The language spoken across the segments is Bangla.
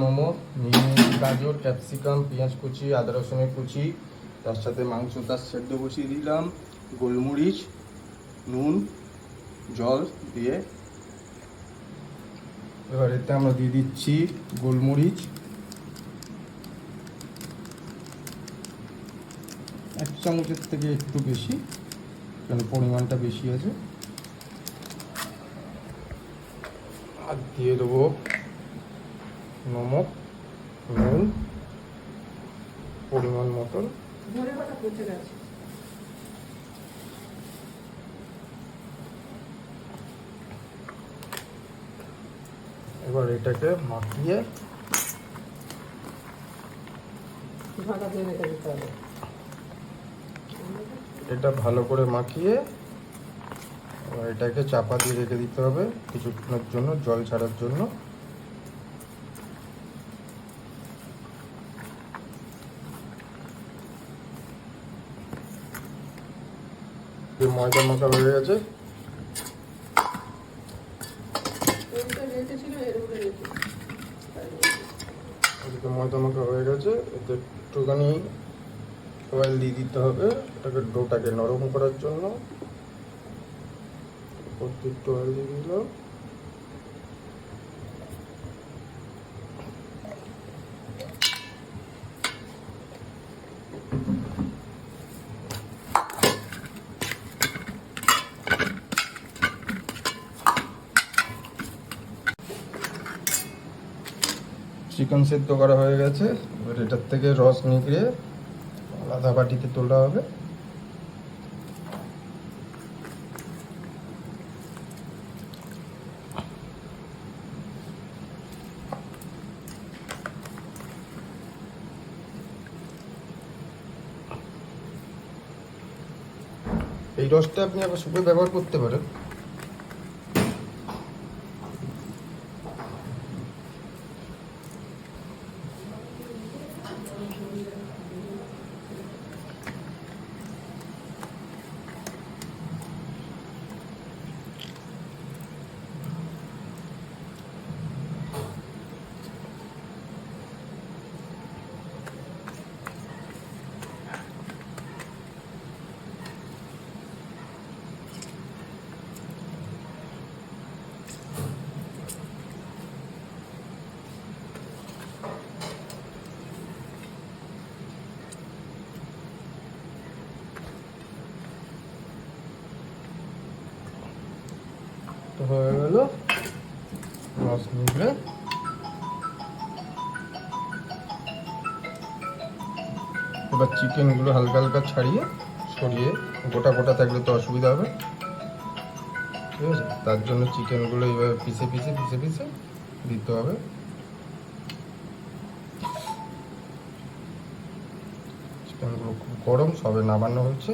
মোমো নিয়ে নিয়েছি গাজর, ক্যাপসিকাম, পেঁয়াজ কুচি, আদা রসুনের কুচি, তার সাথে মাংস তার সেদ্ধ বসিয়ে দিলাম, গোলমরিচ, নুন, জল দিয়ে এবার এতে আমরা দিয়ে দিচ্ছি গোলমরিচ, 1 চামচের থেকে একটু বেশি, কারণ পরিমাণটা বেশি আছে। আর দিয়ে দেবো নমক, নুন পরিমাণ মতন। এবার এটাকে মাখিয়ে এটা ভালো করে মাখিয়ে এবার এটাকে চাপা দিয়ে রেখে দিতে হবে কিছুক্ষণের জন্য, জল ছাড়ার জন্য। ময়দা মাখা হয়ে গেছে, ময়দা মাখা হয়ে গেছে। এতে একটুখানি অয়েল দিয়ে দিতে হবে এটাকে, ডোটাকে নরম করার জন্য। একটু অয়েল দিয়ে দিলাম। চিকেন সেদ্ধ করা হয়ে গেছে, এবার এটার থেকে রস নিগড়ে আলাদা বাটিতে তোলা হবে। এই রসটা আপনি আবার সুপে ব্যবহার করতে পারেন। হয়ে গেল রস নিগড়ে। এবার চিকেনগুলো হালকা হালকা ছাড়িয়ে সরিয়ে, গোটা গোটা থাকলে তো অসুবিধা হবে, ঠিক আছে? তার জন্য চিকেনগুলো এইভাবে পিসে পিসে পিসে পিসে দিতে হবে। চিকেনগুলো খুব গরম, সবে নামানো হচ্ছে।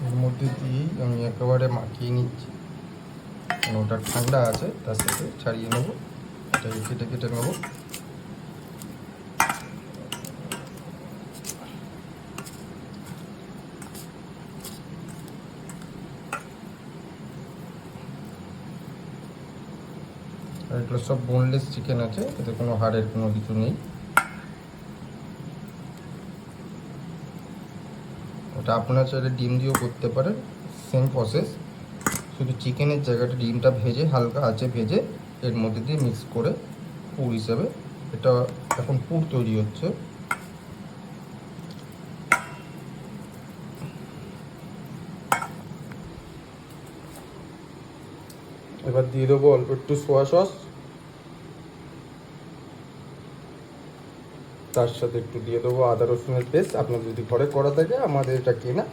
এর মধ্যে দিয়েই আমি একেবারে মাখিয়ে নিচ্ছি, কারণ ওটা ঠান্ডা আছে, তার সাথে ছাড়িয়ে নেবো, এটাকে কেটে কেটে নেবো। আর এগুলো সব বোনলেস চিকেন আছে, এতে কোনো হাড়ের কোনো কিছু নেই। ওটা আপনার চাইলে ডিম দিয়েও করতে পারেন, সেম প্রসেস, শুধু চিকেনের জায়গাটা ডিমটা ভেজে হালকা আঁচে ভেজে এর মধ্যে দিয়ে মিক্স করে পুর হিসেবে, এটা এখন পুর তৈরি হচ্ছে। এবার দিয়ে দেবো অল্প একটু সোয়া সস, তার সাথে একটু দিয়ে দেবো আদা রসুনের পেস্ট, আপনার যদি ঘরে করা থাকে, আমাদের এটা কেনা।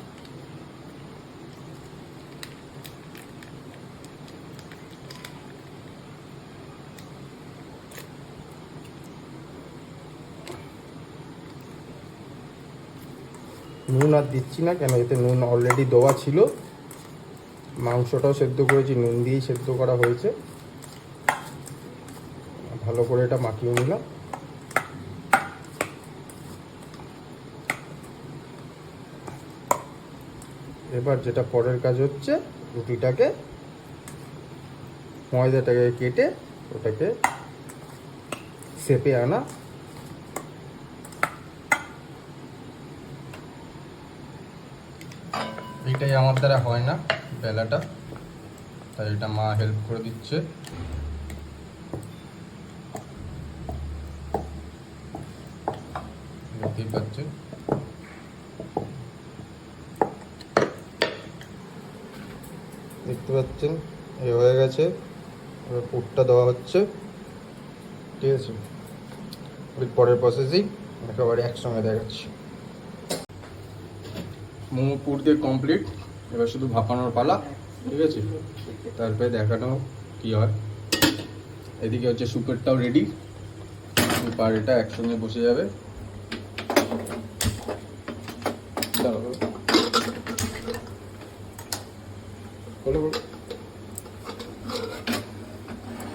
নুন আর দিচ্ছি না, কেন এতে নুন অলরেডি দেওয়া ছিল, মাংসটাও সেদ্ধ করেছি, নুন দিয়েই সেদ্ধ করা হয়েছে। ভালো করে এটা মাখিয়ে নিলাম। এবার যেটা পরের কাজ হচ্ছে রুটিটাকে ময়দাটাকে কেটে ওটাকে শেপে আনা। এইটাই আমার দ্বারা হয় না বেলাটা, তাই এটা মা হেল্প করে দিচ্ছে। দেখতেই পাচ্ছেন এই হয়ে গেছে। এবার পুরটা দেওয়া হচ্ছে, ঠিক আছে। পরের প্রসেসিং একেবারে একসঙ্গে দেখাচ্ছি। মোমো পুর দিয়ে কমপ্লিট, এবার শুধু ভাপানোর পালা, ঠিক আছে। তারপরে দেখানো কি হয়। এদিকে হচ্ছে সুপেরটাও রেডি, সুপ আর এটা একসঙ্গে বসে যাবে।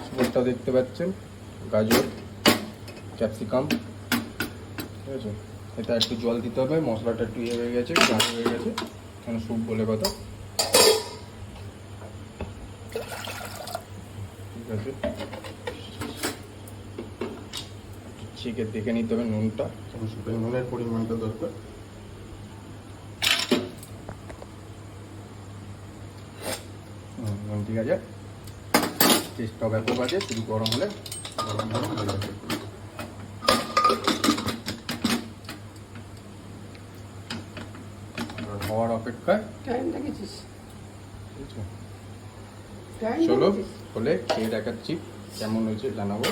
সুপেরটা দেখতে পাচ্ছেন, গাজর, ক্যাপসিকাম, ঠিক আছে। এটা একটু জল দিতে হবে, মশলাটা একটু ইয়ে হয়ে গেছে, গাঢ় হয়ে গেছে, কেন স্যুপ বলে কথা, ঠিক আছে। চিকেন দেখে নিতে হবে নুনটা, কারণ স্যুপের নুনের পরিমাণটা দরকার। নুন ঠিক আছে, টেস্টটা ব্যাপক আছে, শুধু গরম হলে গরম হয়ে যাবে। হওয়ার অপেক্ষায় টাইম দেখেছিস? চলো হলে খেয়ে দেখাচ্ছি কেমন হয়েছে জানাবো।